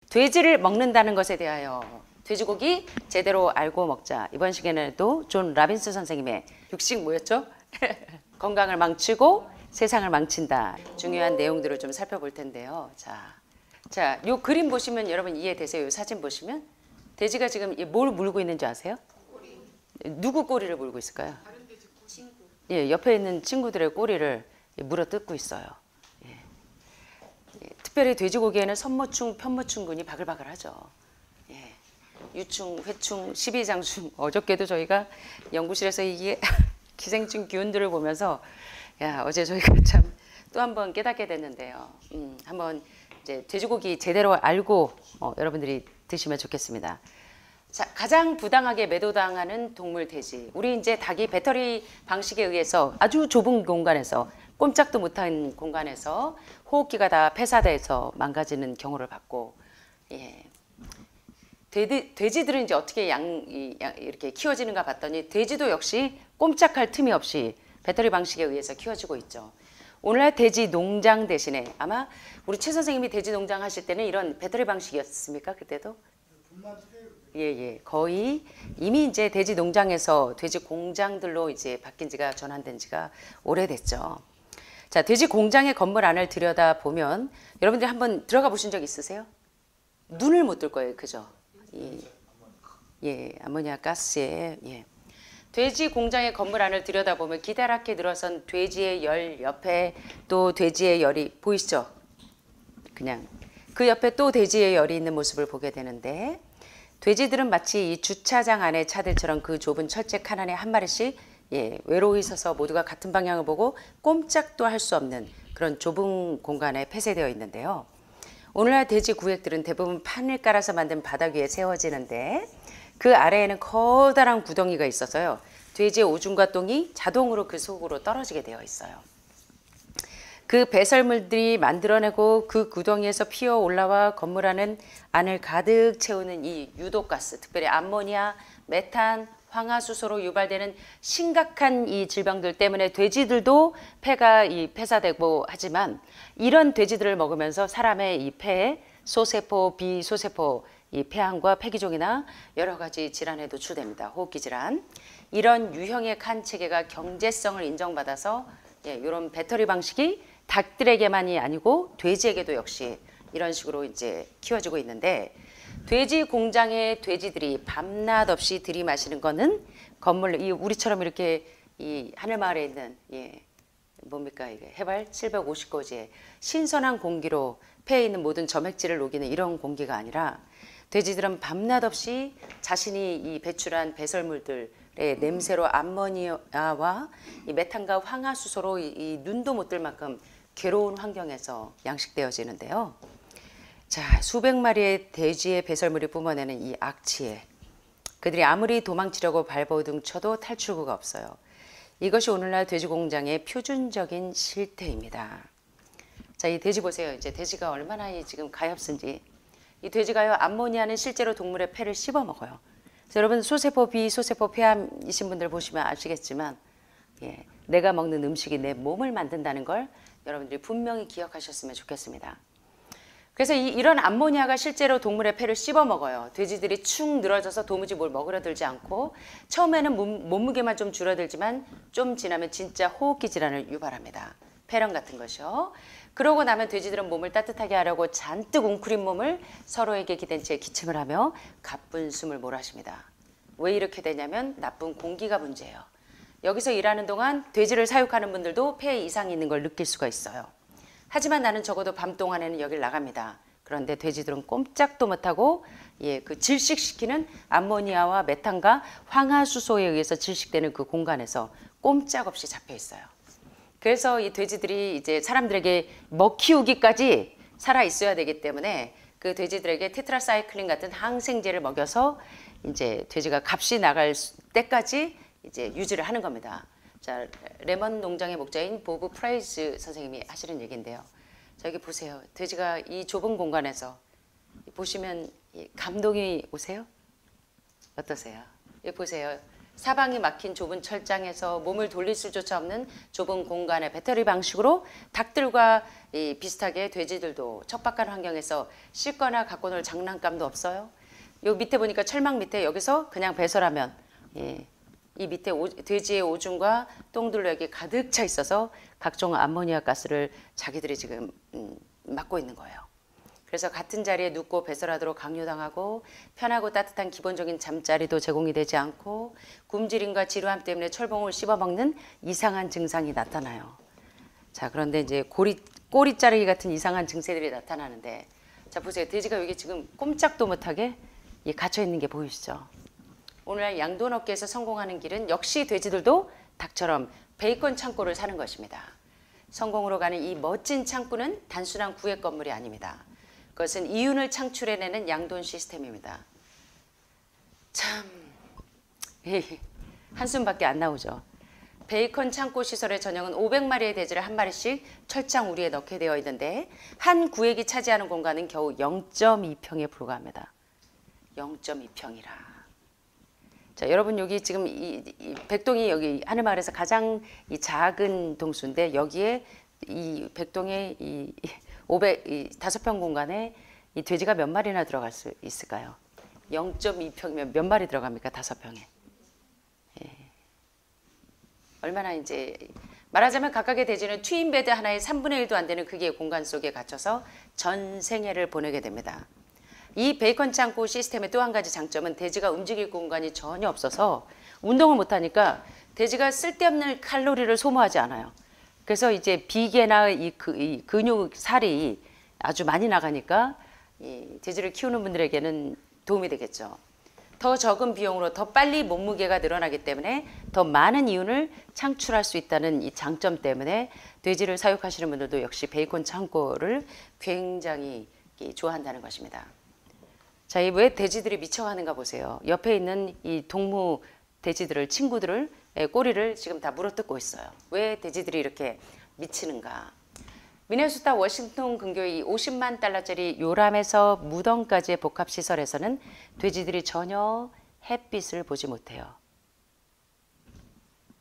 돼지를 먹는다는 것에 대하여 돼지고기 제대로 알고 먹자. 이번 시간에도 존 라빈스 선생님의 육식 뭐였죠? 건강을 망치고 세상을 망친다. 중요한 내용들을 좀 살펴볼 텐데요. 자, 요 그림 보시면 여러분 이해되세요? 요 사진 보시면 돼지가 지금 뭘 물고 있는지 아세요? 꼬리. 누구 꼬리를 물고 있을까요? 다른 돼지 꼬리. 친구. 예, 옆에 있는 친구들의 꼬리를 물어 뜯고 있어요. 예. 특별히 돼지고기에는 선모충, 편모충군이 바글바글하죠. 예. 유충, 회충, 십이장충. 어저께도 저희가 연구실에서 이게 기생충 기운들을 보면서 야, 어제 저희가 참 또 한 번 깨닫게 됐는데요. 한번 이제 돼지고기 제대로 알고 여러분들이 드시면 좋겠습니다. 자, 가장 부당하게 매도당하는 동물 돼지. 우리 이제 닭이 배터리 방식에 의해서 아주 좁은 공간에서 꼼짝도 못한 공간에서 호흡기가 다 폐사돼서 망가지는 경우를 봤고, 예. 돼지들은 이제 어떻게 이렇게 키워지는가 봤더니 돼지도 역시 꼼짝할 틈이 없이 배터리 방식에 의해서 키워지고 있죠. 오늘날 돼지 농장 대신에 아마 우리 최 선생님이 돼지 농장 하실 때는 이런 배터리 방식이었습니까? 그때도? 예. 거의 이미 이제 돼지 농장에서 돼지 공장들로 이제 바뀐 지가 전환된 지가 오래됐죠. 자, 돼지 공장의 건물 안을 들여다 보면 여러분들이 한번 들어가 보신 적 있으세요? 눈을 못 뜰 거예요. 그죠? 예, 아모니아 가스에, 예. 돼지 공장의 건물 안을 들여다보면 기다랗게 늘어선 돼지의 열 옆에 또 돼지의 열이 보이시죠? 그냥 그 옆에 또 돼지의 열이 있는 모습을 보게 되는데 돼지들은 마치 이 주차장 안의 차들처럼 그 좁은 철제 칸 안에 한 마리씩 외로이 서서 모두가 같은 방향을 보고 꼼짝도 할 수 없는 그런 좁은 공간에 폐쇄되어 있는데요. 오늘날 돼지 구획들은 대부분 판을 깔아서 만든 바닥 위에 세워지는데 그 아래에는 커다란 구덩이가 있어서요. 돼지의 오줌과 똥이 자동으로 그 속으로 떨어지게 되어 있어요. 그 배설물들이 만들어내고 그 구덩이에서 피어 올라와 건물 안을 가득 채우는 이 유독가스, 특별히 암모니아, 메탄, 황화수소로 유발되는 심각한 이 질병들 때문에 돼지들도 폐가 폐사되고 하지만 이런 돼지들을 먹으면서 사람의 이 폐에 소세포, 비소세포 이 폐암과 폐기종이나 여러 가지 질환에 노출됩니다. 호흡기 질환. 이런 유형의 칸 체계가 경제성을 인정받아서 이런 배터리 방식이 닭들에게만이 아니고 돼지에게도 역시 이런 식으로 이제 키워지고 있는데 돼지 공장의 돼지들이 밤낮 없이 들이마시는 거는 건물 우리처럼 이렇게 이 하늘마을에 있는 뭡니까 이게 해발 750고지의 신선한 공기로 폐에 있는 모든 점액질을 녹이는 이런 공기가 아니라 돼지들은 밤낮 없이 자신이 이 배출한 배설물들의 냄새로 암모니아와 이 메탄과 황화수소로 이 눈도 못 뜰 만큼 괴로운 환경에서 양식되어지는데요. 자, 수백 마리의 돼지의 배설물이 뿜어내는 이 악취에 그들이 아무리 도망치려고 발버둥 쳐도 탈출구가 없어요. 이것이 오늘날 돼지 공장의 표준적인 실태입니다. 자, 이 돼지 보세요. 이제 돼지가 얼마나 지금 가엾은지. 이 돼지가요, 암모니아는 실제로 동물의 폐를 씹어 먹어요. 그래서 여러분 소세포, 비소세포 폐암이신 분들 보시면 아시겠지만 내가 먹는 음식이 내 몸을 만든다는 걸 여러분들이 분명히 기억하셨으면 좋겠습니다. 그래서 이런 암모니아가 실제로 동물의 폐를 씹어 먹어요. 돼지들이 축 늘어져서 도무지 뭘 먹으려 들지 않고 처음에는 몸무게만 좀 줄어들지만 좀 지나면 진짜 호흡기 질환을 유발합니다. 폐렴 같은 것이요. 그러고 나면 돼지들은 몸을 따뜻하게 하려고 잔뜩 웅크린 몸을 서로에게 기댄 채 기침을 하며 가쁜 숨을 몰아쉽니다. 왜 이렇게 되냐면 나쁜 공기가 문제예요. 여기서 일하는 동안 돼지를 사육하는 분들도 폐에 이상이 있는 걸 느낄 수가 있어요. 하지만 나는 적어도 밤 동안에는 여길 나갑니다. 그런데 돼지들은 꼼짝도 못하고 그 질식시키는 암모니아와 메탄과 황화수소에 의해서 질식되는 그 공간에서 꼼짝없이 잡혀 있어요. 그래서 이 돼지들이 이제 사람들에게 먹히우기까지 살아 있어야 되기 때문에 그 돼지들에게 테트라사이클린 같은 항생제를 먹여서 이제 돼지가 값이 나갈 때까지 이제 유지를 하는 겁니다. 자, 레몬 농장의 목자인 보브 프라이즈 선생님이 하시는 얘기인데요. 자, 여기 보세요. 돼지가 이 좁은 공간에서 보시면 감동이 오세요? 어떠세요? 여기 보세요. 사방이 막힌 좁은 철장에서 몸을 돌릴 수조차 없는 좁은 공간의 배터리 방식으로 닭들과 비슷하게 돼지들도 척박한 환경에서 씻거나 갖고 놀 장난감도 없어요. 요 밑에 보니까 철망 밑에 여기서 그냥 배설하면 이 밑에 돼지의 오줌과 똥들로 여기 가득 차 있어서 각종 암모니아 가스를 자기들이 지금 맡고 있는 거예요. 그래서 같은 자리에 눕고 배설하도록 강요당하고 편하고 따뜻한 기본적인 잠자리도 제공이 되지 않고 굶주림과 지루함 때문에 철봉을 씹어먹는 이상한 증상이 나타나요. 자, 그런데 이제 꼬리 자르기 같은 이상한 증세들이 나타나는데, 자 보세요. 돼지가 여기 지금 꼼짝도 못하게 갇혀 있는 게 보이시죠? 오늘날 양돈업계에서 성공하는 길은 역시 돼지들도 닭처럼 베이컨 창고를 사는 것입니다. 성공으로 가는 이 멋진 창구는 단순한 구획 건물이 아닙니다. 그것은 이윤을 창출해내는 양돈 시스템입니다. 참 한숨밖에 안 나오죠. 베이컨 창고 시설의 전형은 500마리의 돼지를 한 마리씩 철장 우리에 넣게 되어 있는데 한 구획이 차지하는 공간은 겨우 0.2평에 불과합니다. 0.2평이라. 자, 여러분 여기 지금 이 백동이 여기 하늘마을에서 가장 이 작은 동수인데 여기에 이 백동의 이 505평 공간에 이 돼지가 몇 마리나 들어갈 수 있을까요? 0.2평이면 몇 마리 들어갑니까? 5평에. 예. 얼마나 이제 말하자면 각각의 돼지는 트윈베드 하나의 3분의 1도 안 되는 크기의 공간 속에 갇혀서 전 생애를 보내게 됩니다. 이 베이컨 창고 시스템의 또 한 가지 장점은 돼지가 움직일 공간이 전혀 없어서 운동을 못하니까 돼지가 쓸데없는 칼로리를 소모하지 않아요. 그래서 이제 비계나 이 근육 살이 아주 많이 나가니까 이 돼지를 키우는 분들에게는 도움이 되겠죠. 더 적은 비용으로 더 빨리 몸무게가 늘어나기 때문에 더 많은 이윤을 창출할 수 있다는 이 장점 때문에 돼지를 사육하시는 분들도 역시 베이컨 창고를 굉장히 좋아한다는 것입니다. 자, 이 왜 돼지들이 미쳐가는가 보세요. 옆에 있는 이 동무 돼지들을 친구들을 꼬리를 지금 다 물어뜯고 있어요. 왜 돼지들이 이렇게 미치는가? 미네소타 워싱턴 근교의 50만 달러짜리 요람에서 무덤까지의 복합시설에서는 돼지들이 전혀 햇빛을 보지 못해요.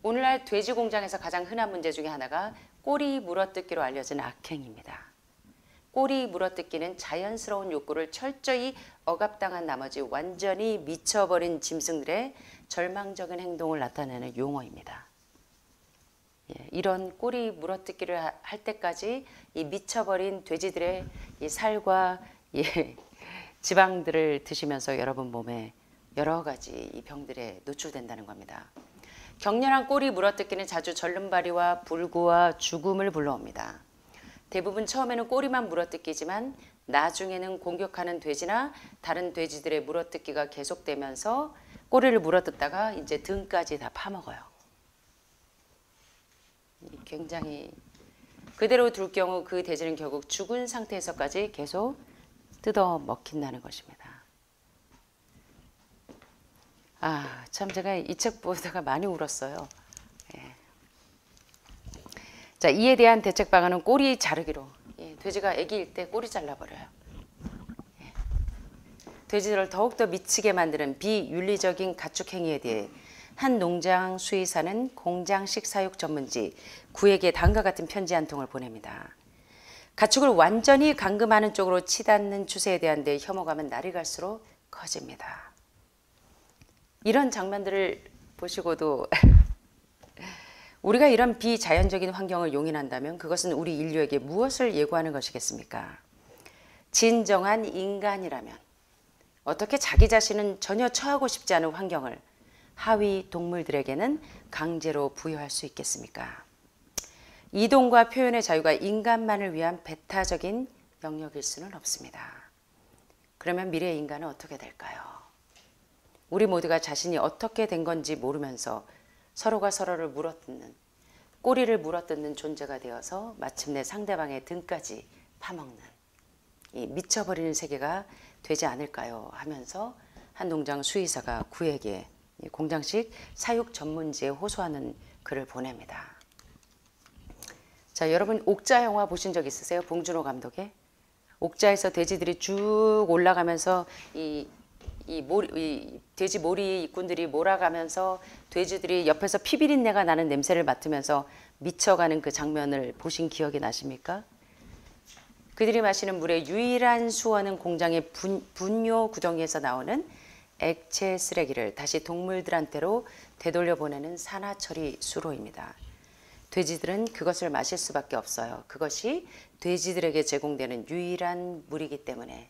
오늘날 돼지 공장에서 가장 흔한 문제 중에 하나가 꼬리 물어뜯기로 알려진 악행입니다. 꼬리 물어뜯기는 자연스러운 욕구를 철저히 억압당한 나머지 완전히 미쳐버린 짐승들의 절망적인 행동을 나타내는 용어입니다. 이런 꼬리 물어뜯기를 할 때까지 이 미쳐버린 돼지들의 이 살과 지방들을 드시면서 여러분 몸에 여러 가지 이 병들에 노출된다는 겁니다. 격렬한 꼬리 물어뜯기는 자주 절름발이와 불구와 죽음을 불러옵니다. 대부분 처음에는 꼬리만 물어뜯기지만 나중에는 공격하는 돼지나 다른 돼지들의 물어뜯기가 계속되면서 꼬리를 물어뜯다가 이제 등까지 다 파먹어요. 굉장히 그대로 둘 경우 그 돼지는 결국 죽은 상태에서까지 계속 뜯어 먹힌다는 것입니다. 아, 참 제가 이 책 보다가 많이 울었어요. 예. 자, 이에 대한 대책 방안은 꼬리 자르기로. 돼지가 아기일 때 꼬리 잘라버려요. 돼지들을 더욱더 미치게 만드는 비윤리적인 가축 행위에 대해 한 농장 수의사는 공장식 사육 전문지 구에게 다음과 같은 편지 한 통을 보냅니다. 가축을 완전히 감금하는 쪽으로 치닫는 추세에 대한 내 혐오감은 날이 갈수록 커집니다. 이런 장면들을 보시고도 우리가 이런 비자연적인 환경을 용인한다면 그것은 우리 인류에게 무엇을 예고하는 것이겠습니까? 진정한 인간이라면 어떻게 자기 자신은 전혀 처하고 싶지 않은 환경을 하위 동물들에게는 강제로 부여할 수 있겠습니까? 이동과 표현의 자유가 인간만을 위한 배타적인 영역일 수는 없습니다. 그러면 미래의 인간은 어떻게 될까요? 우리 모두가 자신이 어떻게 된 건지 모르면서 서로가 서로를 물어뜯는, 꼬리를 물어뜯는 존재가 되어서 마침내 상대방의 등까지 파먹는 이 미쳐버리는 세계가 되지 않을까요? 하면서 한 농장 수의사가 구에게 공장식 사육 전문지에 호소하는 글을 보냅니다. 자, 여러분 옥자 영화 보신 적 있으세요? 봉준호 감독의? 옥자에서 돼지들이 쭉 올라가면서 이 이 돼지 모리 일꾼들이 몰아가면서 돼지들이 옆에서 피비린내가 나는 냄새를 맡으면서 미쳐가는 그 장면을 보신 기억이 나십니까? 그들이 마시는 물의 유일한 수원은 공장의 분뇨 구덩이에서 나오는 액체 쓰레기를 다시 동물들한테로 되돌려 보내는 산화처리 수로입니다. 돼지들은 그것을 마실 수밖에 없어요. 그것이 돼지들에게 제공되는 유일한 물이기 때문에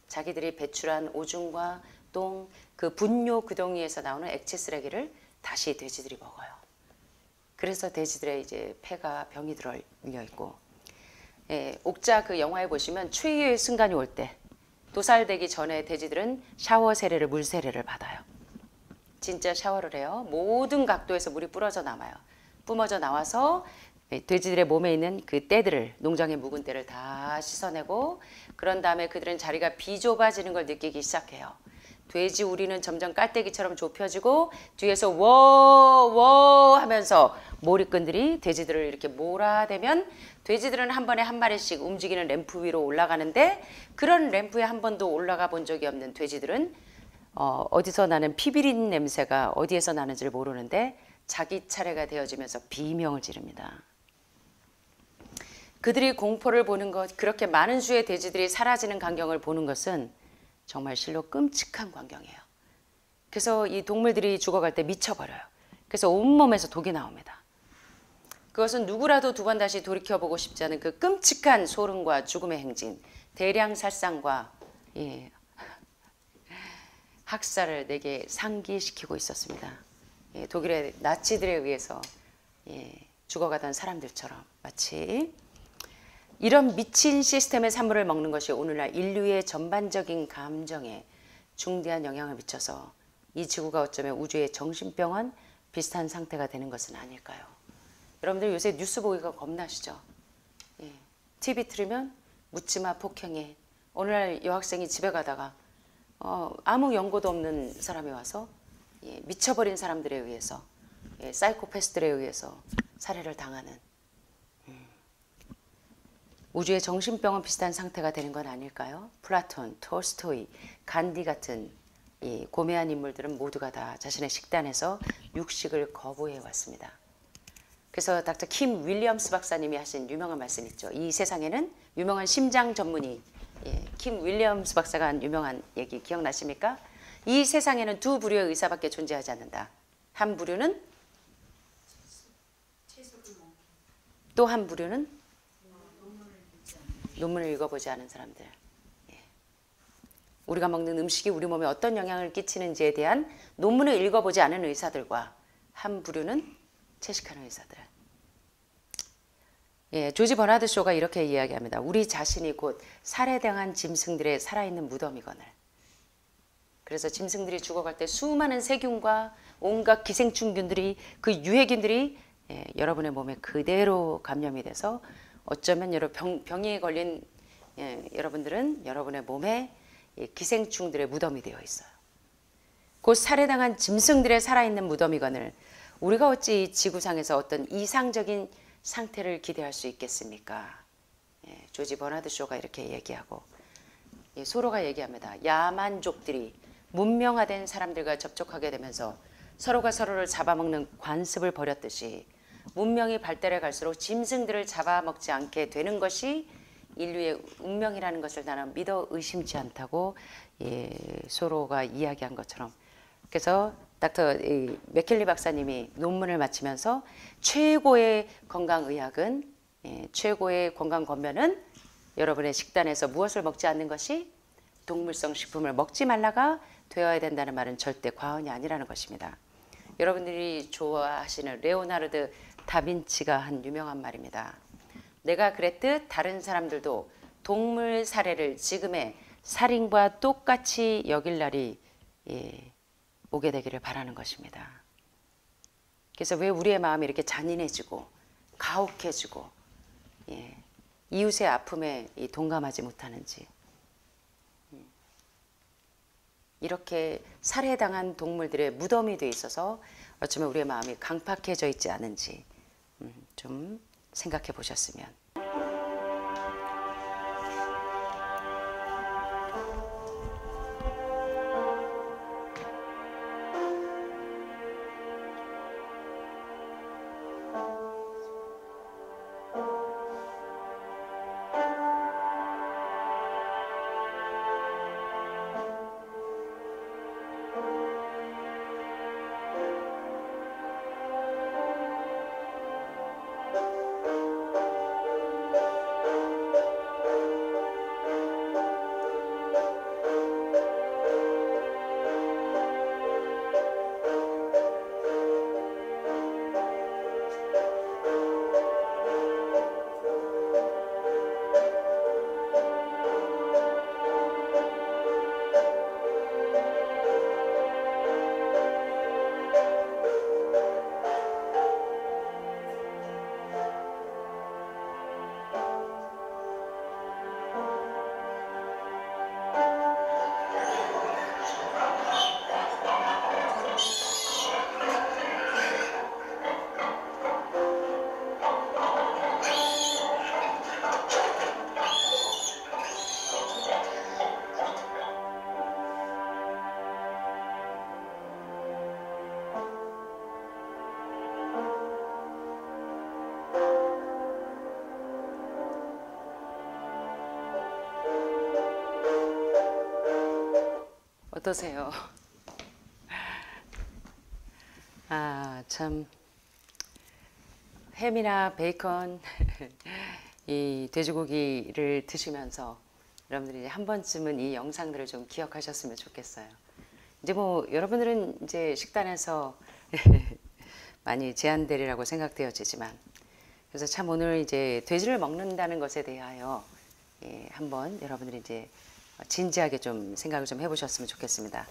자기들이 배출한 오줌과 똥, 그 분뇨 구덩이에서 나오는 액체 쓰레기를 다시 돼지들이 먹어요. 그래서 돼지들의 이제 폐가 병이 들어 있고, 옥자 그 영화에 보시면 최후의 순간이 올 때 도살되기 전에 돼지들은 샤워 세례를 물 세례를 받아요. 진짜 샤워를 해요. 모든 각도에서 물이 뿜어져 나와서 돼지들의 몸에 있는 그 때들을, 농장의 묵은 때를 다 씻어내고, 그런 다음에 그들은 자리가 비좁아지는 걸 느끼기 시작해요. 돼지 우리는 점점 깔때기처럼 좁혀지고 뒤에서 워워 하면서 몰이꾼들이 돼지들을 이렇게 몰아대면 돼지들은 한 번에 한 마리씩 움직이는 램프 위로 올라가는데, 그런 램프에 한 번도 올라가 본 적이 없는 돼지들은 어디서 나는 피비린 냄새가 어디에서 나는지를 모르는데 자기 차례가 되어지면서 비명을 지릅니다. 그들이 공포를 보는 것, 그렇게 많은 수의 돼지들이 사라지는 광경을 보는 것은 정말 실로 끔찍한 광경이에요. 그래서 이 동물들이 죽어갈 때 미쳐버려요. 그래서 온몸에서 독이 나옵니다. 그것은 누구라도 두 번 다시 돌이켜보고 싶지 않은 그 끔찍한 소름과 죽음의 행진, 대량 살상과 학살을 내게 상기시키고 있었습니다. 독일의 나치들에 의해서 죽어가던 사람들처럼 마치 이런 미친 시스템의 산물을 먹는 것이 오늘날 인류의 전반적인 감정에 중대한 영향을 미쳐서 이 지구가 어쩌면 우주의 정신병원 비슷한 상태가 되는 것은 아닐까요? 여러분들 요새 뉴스 보기가 겁나시죠? TV 틀으면 묻지마 폭행해. 오늘날 여학생이 집에 가다가 아무 연고도 없는 사람이 와서 미쳐버린 사람들에 의해서, 사이코패스들에 의해서 살해를 당하는, 우주의 정신병원 비슷한 상태가 되는 건 아닐까요? 플라톤, 톨스토이, 간디 같은 이 고매한 인물들은 모두가 다 자신의 식단에서 육식을 거부해 왔습니다. 그래서 닥터 킴 윌리엄스 박사님이 하신 유명한 말씀 있죠. 이 세상에는 유명한 심장 전문의 킴 윌리엄스 박사가 한 유명한 얘기 기억나십니까? 이 세상에는 두 부류의 의사밖에 존재하지 않는다. 한 부류는, 또 한 부류는 논문을 읽어보지 않은 사람들. 우리가 먹는 음식이 우리 몸에 어떤 영향을 끼치는지에 대한 논문을 읽어보지 않은 의사들과, 한 부류는 채식하는 의사들. 조지 버나드 쇼가 이렇게 이야기합니다. 우리 자신이 곧 살해당한 짐승들의 살아있는 무덤이거늘. 그래서 짐승들이 죽어갈 때 수많은 세균과 온갖 기생충균들이, 그 유해균들이 여러분의 몸에 그대로 감염이 돼서 어쩌면 병에 걸린 여러분들은 여러분의 몸에 기생충들의 무덤이 되어 있어요. 곧 살해당한 짐승들의 살아있는 무덤이거늘 우리가 어찌 지구상에서 어떤 이상적인 상태를 기대할 수 있겠습니까? 조지 버나드 쇼가 이렇게 얘기하고, 소로가 얘기합니다. 야만족들이 문명화된 사람들과 접촉하게 되면서 서로가 서로를 잡아먹는 관습을 벌였듯이 문명이 발달해 갈수록 짐승들을 잡아먹지 않게 되는 것이 인류의 운명이라는 것을 나는 믿어 의심치 않다고 소로가 이야기한 것처럼, 그래서 닥터 맥켈리 박사님이 논문을 마치면서 최고의 건강의학은, 최고의 건강권면은 여러분의 식단에서 무엇을 먹지 않는 것이 동물성 식품을 먹지 말라가 되어야 된다는 말은 절대 과언이 아니라는 것입니다. 여러분들이 좋아하시는 레오나르드 다빈치가 한 유명한 말입니다. 내가 그랬듯 다른 사람들도 동물 살해를 지금의 살인과 똑같이 여길 날이 오게 되기를 바라는 것입니다. 그래서 왜 우리의 마음이 이렇게 잔인해지고 가혹해지고 이웃의 아픔에 동감하지 못하는지, 이렇게 살해당한 동물들의 무덤이 돼 있어서 어쩌면 우리의 마음이 강팍해져 있지 않은지 좀 생각해 보셨으면. 어떠세요? 아, 참 햄이나 베이컨 이 돼지고기를 드시면서 여러분들이 한 번쯤은 이 영상들을 좀 기억하셨으면 좋겠어요. 이제 뭐 여러분들은 이제 식단에서 많이 제한되리라고 생각되어지지만 그래서 참 오늘 이제 돼지를 먹는다는 것에 대하여 한번 여러분들이 이제 진지하게 좀 생각을 좀 해보셨으면 좋겠습니다.